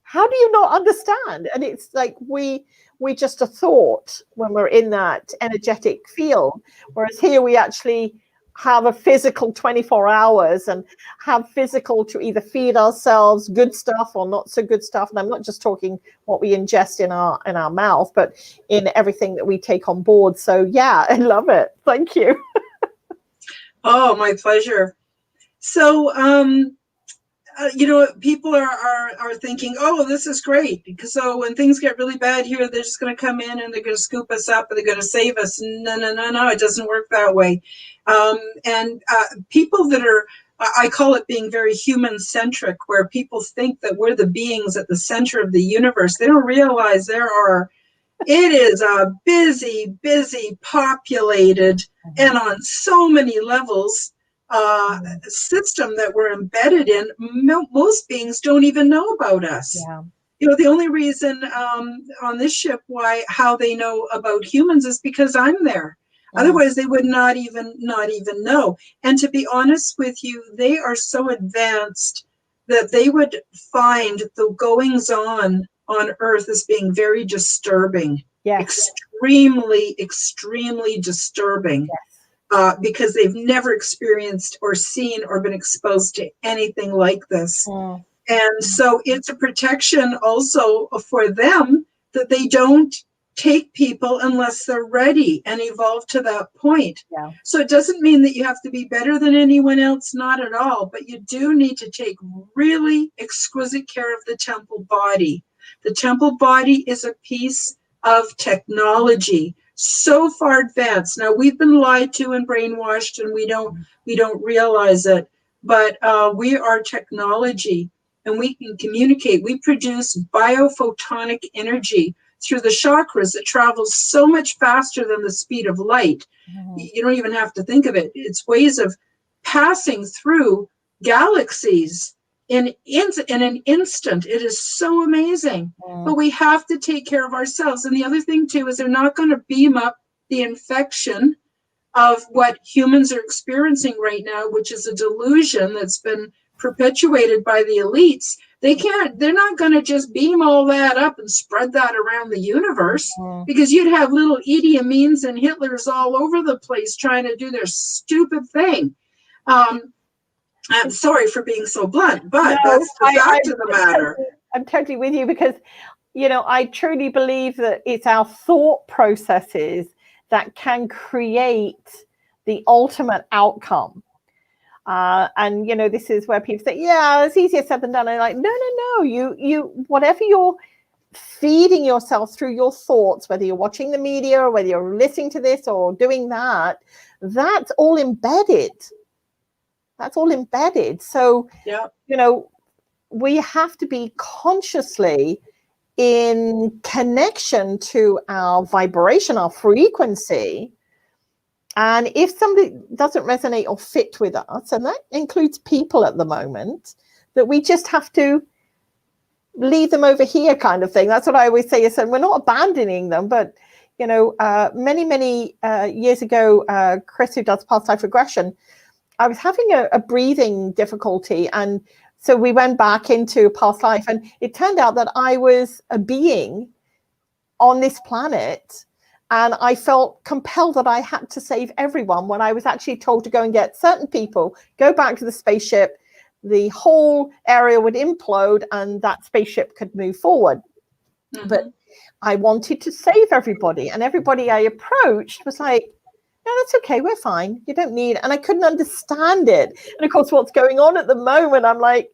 How do you not understand? And it's like we just a thought when we're in that energetic field, whereas here we actually have a physical 24 hours and have physical to either feed ourselves good stuff or not so good stuff. And I'm not just talking what we ingest in our mouth, but in everything that we take on board. So yeah, I love it. Thank you. Oh, my pleasure. So, people are thinking, oh, this is great. Because so when things get really bad here, they're just going to come in and they're going to scoop us up and they're going to save us. No, it doesn't work that way. And people that are I call it being very human-centric, where people think that we're the beings at the center of the universe. They don't realize it is a busy, busy, populated, and on so many levels, system that we're embedded in. Most beings don't even know about us. Yeah. The only reason on this ship how they know about humans is because I'm there. Otherwise, they would not even know. And to be honest with you, they are so advanced that they would find the goings on Earth as being very disturbing. Yes. Extremely, extremely disturbing. Yes. Because they've never experienced or seen or been exposed to anything like this. And so it's a protection also for them that they don't take people unless they're ready and evolve to that point. Yeah. So it doesn't mean that you have to be better than anyone else, not at all, but you do need to take really exquisite care of the temple body. The temple body is a piece of technology so far advanced. Now, we've been lied to and brainwashed, and we don't realize it, but we are technology, and we can communicate. We produce biophotonic energy through the chakras that travels so much faster than the speed of light. You don't even have to think of it. It's ways of passing through galaxies in an instant. It is so amazing. But we have to take care of ourselves. And the other thing too is they're not going to beam up the infection of what humans are experiencing right now, which is a delusion that's been perpetuated by the elites. They're not going to just beam all that up and spread that around the universe, because you'd have little Idi Amins and Hitlers all over the place trying to do their stupid thing. I'm sorry for being so blunt, but that's the fact of the matter. I'm totally with you, because, I truly believe that it's our thought processes that can create the ultimate outcome. And this is where people say, yeah, it's easier said than done. And I'm like, no, you whatever you're feeding yourself through your thoughts, whether you're watching the media or whether you're listening to this or doing that, that's all embedded. So, we have to be consciously in connection to our vibration, our frequency. And if somebody doesn't resonate or fit with us, and that includes people at the moment, that we just have to leave them over here kind of thing. That's what I always say. Is we're not abandoning them, but, many years ago, Chris, who does past life regression, I was having a breathing difficulty. And so we went back into past life, and it turned out that I was a being on this planet. And I felt compelled that I had to save everyone, when I was actually told to go and get certain people, go back to the spaceship, the whole area would implode and that spaceship could move forward. But I wanted to save everybody, and everybody I approached was like, no, that's okay, we're fine, you don't need, and I couldn't understand it. And of course, what's going on at the moment, I'm like,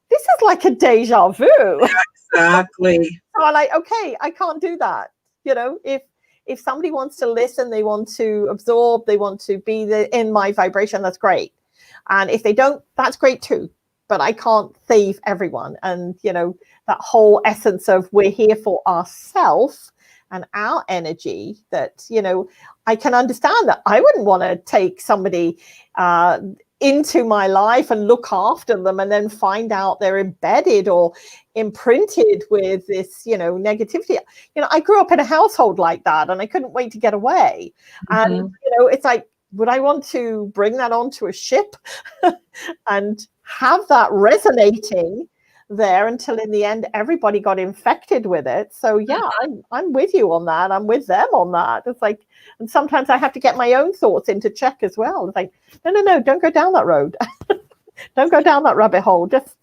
this is like a deja vu. Exactly. So I'm like, okay, I can't do that. If somebody wants to listen, they want to absorb, they want to be in my vibration, that's great. And if they don't, that's great too. But I can't save everyone. And, that whole essence of we're here for ourselves and our energy, that, I can understand that. I wouldn't want to take somebody into my life and look after them and then find out they're embedded or imprinted with this, negativity. I grew up in a household like that, and I couldn't wait to get away. And, it's like, would I want to bring that onto a ship and have that resonating there until in the end everybody got infected with it? So yeah, I'm with you on that. I'm with them on that. It's like, and sometimes I have to get my own thoughts into check as well. It's like, no, don't go down that road. Don't go down that rabbit hole. Just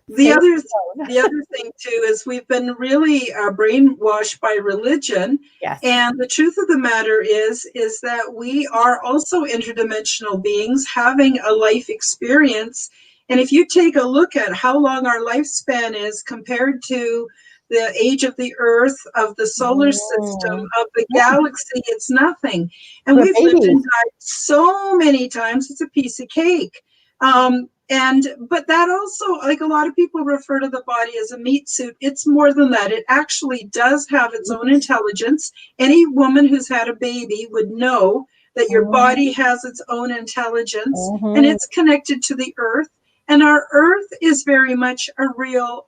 the other thing too is we've been really brainwashed by religion. Yes. And the truth of the matter is that we are also interdimensional beings having a life experience. And if you take a look at how long our lifespan is compared to the age of the Earth, of the solar system, of the galaxy, it's nothing. And we've lived and died so many times, it's a piece of cake. But that also, like a lot of people refer to the body as a meat suit. It's more than that. It actually does have its own intelligence. Any woman who's had a baby would know that your body has its own intelligence, and it's connected to the earth. And our earth is very much a real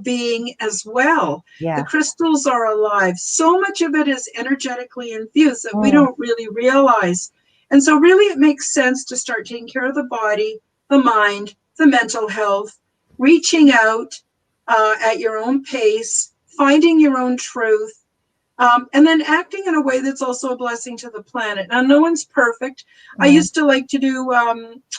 being as well. The crystals are alive. So much of it is energetically infused that we don't really realize. And so really it makes sense to start taking care of the body, the mind, the mental health, reaching out at your own pace, finding your own truth, and then acting in a way that's also a blessing to the planet. Now, no one's perfect. I used to like to do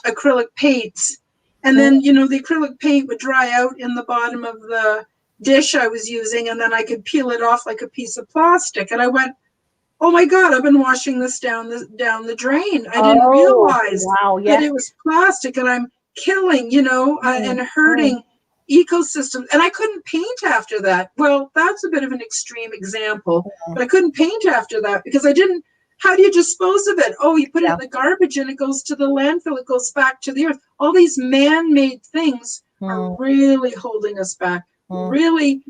acrylic paints. And then, you know, the acrylic paint would dry out in the bottom of the dish I was using, and then I could peel it off like a piece of plastic. And I went, oh my God, I've been washing this down the drain. I didn't realize that it was plastic, and I'm killing, you know, and hurting ecosystems. And I couldn't paint after that. Well, that's a bit of an extreme example, but I couldn't paint after that because I didn't. How do you dispose of it? Oh, you put it in the garbage and it goes to the landfill. It goes back to the earth. All these man-made things are really holding us back, really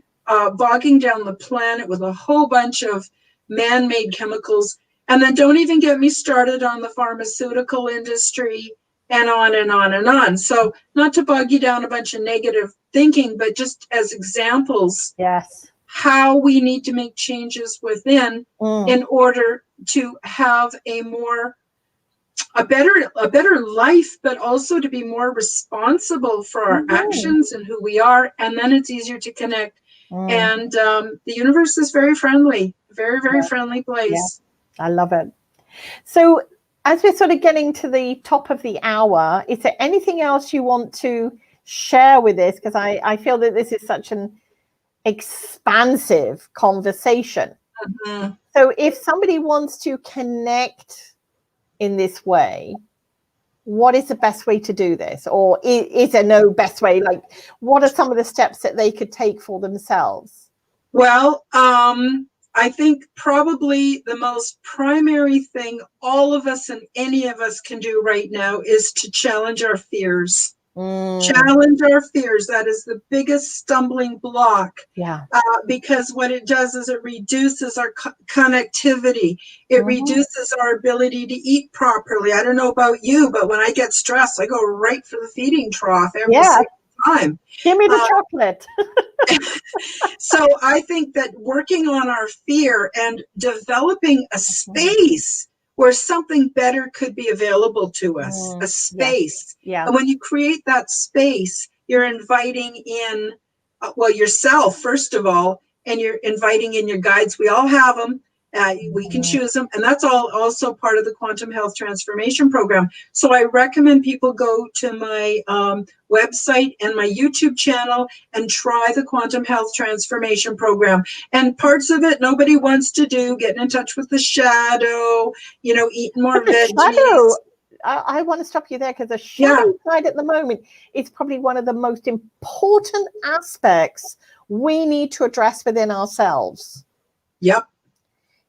bogging down the planet with a whole bunch of man-made chemicals. And then don't even get me started on the pharmaceutical industry and on and on and on. So not to bog you down a bunch of negative thinking, but just as examples, how we need to make changes within in order to have a better life, but also to be more responsible for our actions and who we are. And then it's easier to connect. And the universe is very friendly, very, very friendly place. I love it. So as we're sort of getting to the top of the hour, is there anything else you want to share with this? Because I feel that this is such an expansive conversation. So if somebody wants to connect in this way, what is the best way to do this? Or is there no best way? Like, what are some of the steps that they could take for themselves? Well, I think probably the most primary thing all of us and any of us can do right now is to challenge our fears. Challenge our fears. That is the biggest stumbling block. Because what it does is it reduces our connectivity. It reduces our ability to eat properly. I don't know about you, but when I get stressed, I go right for the feeding trough every single time. Give me the chocolate. So I think that working on our fear and developing a space where something better could be available to us, a space. And when you create that space, you're inviting in, yourself, first of all, and you're inviting in your guides. We all have them. We can choose them. And that's all also part of the Quantum Health Transformation Program. So I recommend people go to my website and my YouTube channel and try the Quantum Health Transformation Program. And parts of it nobody wants to do, getting in touch with the shadow, you know, eating more veggies. I want to stop you there because the shadow side at the moment is probably one of the most important aspects we need to address within ourselves.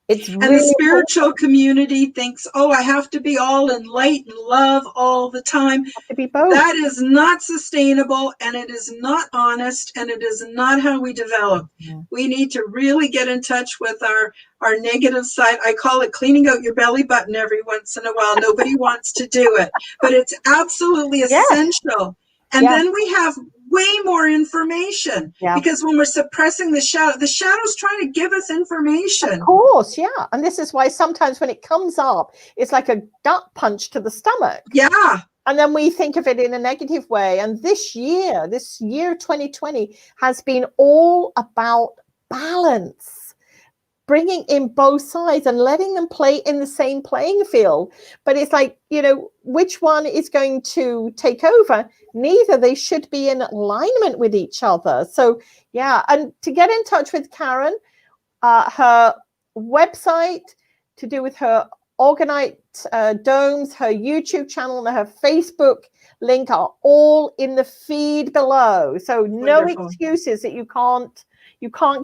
It's really and the spiritual community thinks, oh, I have to be all in light and love all the time. To be both. That is not sustainable, and it is not honest, and it is not how we develop. We need to really get in touch with our negative side. I call it cleaning out your belly button every once in a while. Nobody wants to do it, but it's absolutely essential. And then we have way more information because when we're suppressing the shadow's trying to give us information. Of course, and this is why sometimes when it comes up, it's like a gut punch to the stomach. And then we think of it in a negative way. And this year 2020 has been all about balance. Bringing in both sides and letting them play in the same playing field. But it's like, you know, which one is going to take over? Neither. They should be in alignment with each other. So, and to get in touch with Karen, her website to do with her Organite domes, her YouTube channel, and her Facebook link are all in the feed below. So no excuses that you can't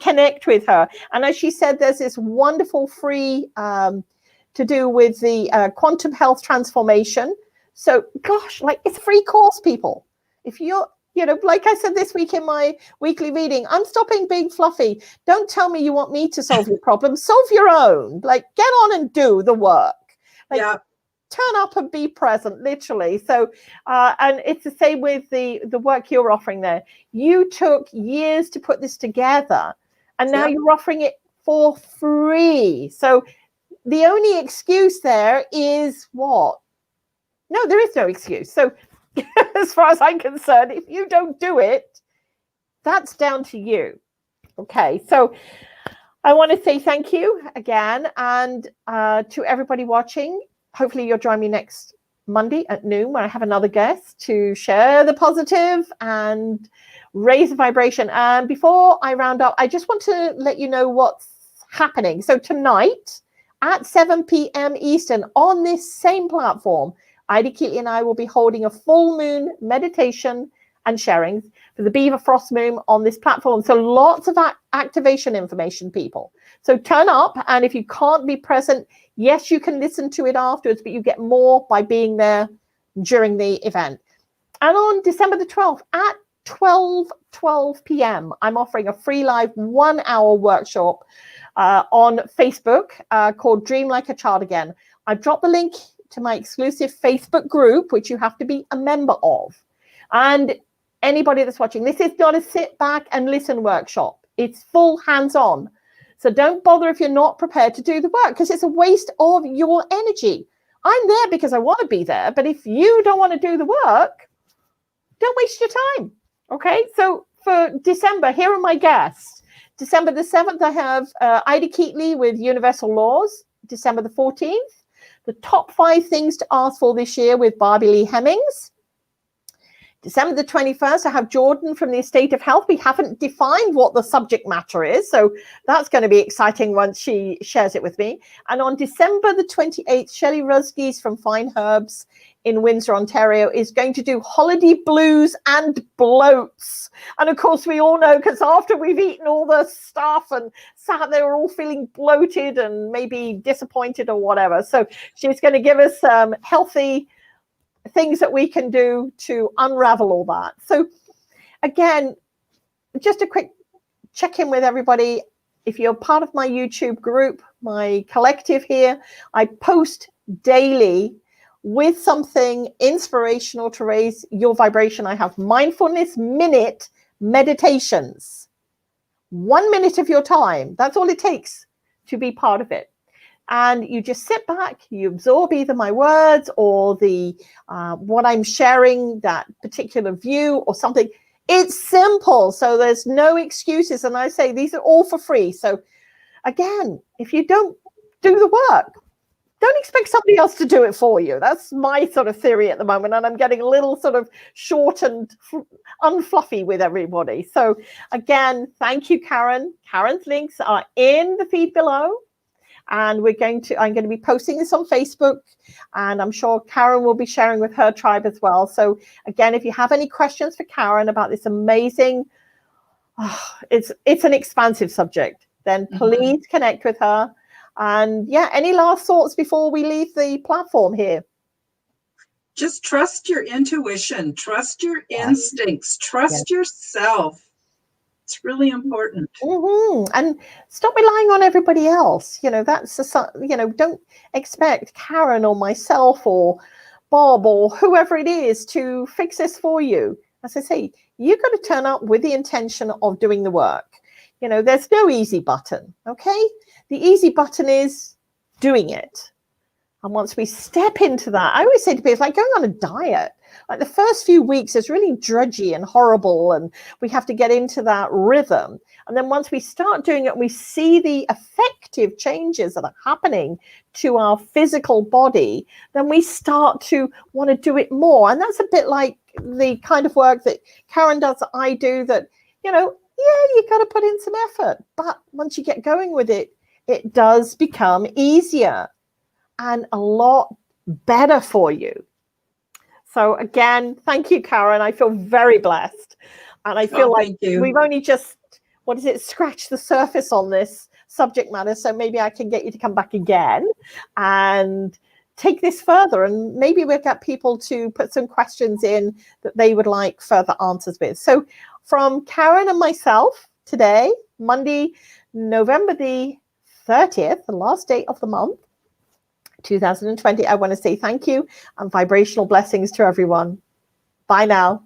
connect with her. And as she said, there's this wonderful free to do with the quantum health transformation. So gosh, like, it's a free course, people. If you're, like I said this week in my weekly reading, I'm stopping being fluffy. Don't tell me you want me to solve your problem. Solve your own. Like, get on and do the work. Like, yeah. Turn up and be present, literally. So, and it's the same with the work you're offering there. You took years to put this together, and now you're offering it for free. So the only excuse there is what? No, there is no excuse. So as far as I'm concerned, if you don't do it, that's down to you. Okay, so I want to say thank you again, and to everybody watching. Hopefully you'll join me next Monday at noon, where I have another guest to share the positive and raise the vibration. And before I round up, I just want to let you know what's happening. So tonight at 7 p.m. Eastern on this same platform, Ida Keatley and I will be holding a full moon meditation and sharing for the Beaver Frost Moon on this platform. So lots of activation information, people. So turn up, and if you can't be present, yes, you can listen to it afterwards, but you get more by being there during the event. And on December the 12th at 12 p.m., I'm offering a free live 1-hour workshop on Facebook called Dream Like a Child Again. I've dropped the link to my exclusive Facebook group, which you have to be a member of. And anybody that's watching, this is not a sit back and listen workshop. It's full hands-on. So don't bother if you're not prepared to do the work, because it's a waste of your energy. I'm there because I want to be there, but if you don't want to do the work, don't waste your time. Okay, so for December, here are my guests. December the 7th, I have Ida Keatley with Universal Laws. December the 14th, the top 5 things to ask for this year with Barbie Lee Hemmings. December the 21st, I have Jordan from the Estate of Health. We haven't defined what the subject matter is, so that's going to be exciting once she shares it with me. And on December the 28th, Shelley Rusgies from Fine Herbs in Windsor, Ontario, is going to do holiday blues and bloats. And of course, we all know, because after we've eaten all the stuff and sat there, we're all feeling bloated and maybe disappointed or whatever. So she's going to give us some healthy things that we can do to unravel all that. So again, just a quick check-in with everybody. If you're part of my YouTube group, my collective here, I post daily with something inspirational to raise your vibration. I have mindfulness minute meditations. 1 minute of your time. That's all it takes to be part of it. And you just sit back, you absorb either my words or the what I'm sharing, that particular view or something. It's simple, so there's no excuses. And I say these are all for free. So again, if you don't do the work, don't expect somebody else to do it for you. That's my sort of theory at the moment. And I'm getting a little sort of short and unfluffy with everybody. So again, thank you, Karen. Karen's links are in the feed below. And I'm going to be posting this on Facebook, and I'm sure Karen will be sharing with her tribe as well. So again, if you have any questions for Karen about this amazing, it's an expansive subject, then please connect with her. And yeah, any last thoughts before we leave the platform here? Just trust your intuition, trust your instincts, trust yourself. It's really important. And stop relying on everybody else. Don't expect Karen or myself or Bob or whoever it is to fix this for you. As I say, you've got to turn up with the intention of doing the work. There's no easy button. Okay, the easy button is doing it. And once we step into that, I always say to people, it's like going on a diet. Like the first few weeks is really drudgy and horrible, and we have to get into that rhythm. And then once we start doing it, we see the effective changes that are happening to our physical body, then we start to want to do it more. And that's a bit like the kind of work that Karen does, that I do, that, you got to put in some effort. But once you get going with it, it does become easier and a lot better for you. So again, thank you, Karen. I feel very blessed. And I feel like we've only just, scratched the surface on this subject matter. So maybe I can get you to come back again and take this further, and maybe we'll get people to put some questions in that they would like further answers with. So from Karen and myself today, Monday, November the 30th, the last day of the month, 2020, I want to say thank you and vibrational blessings to everyone. Bye now.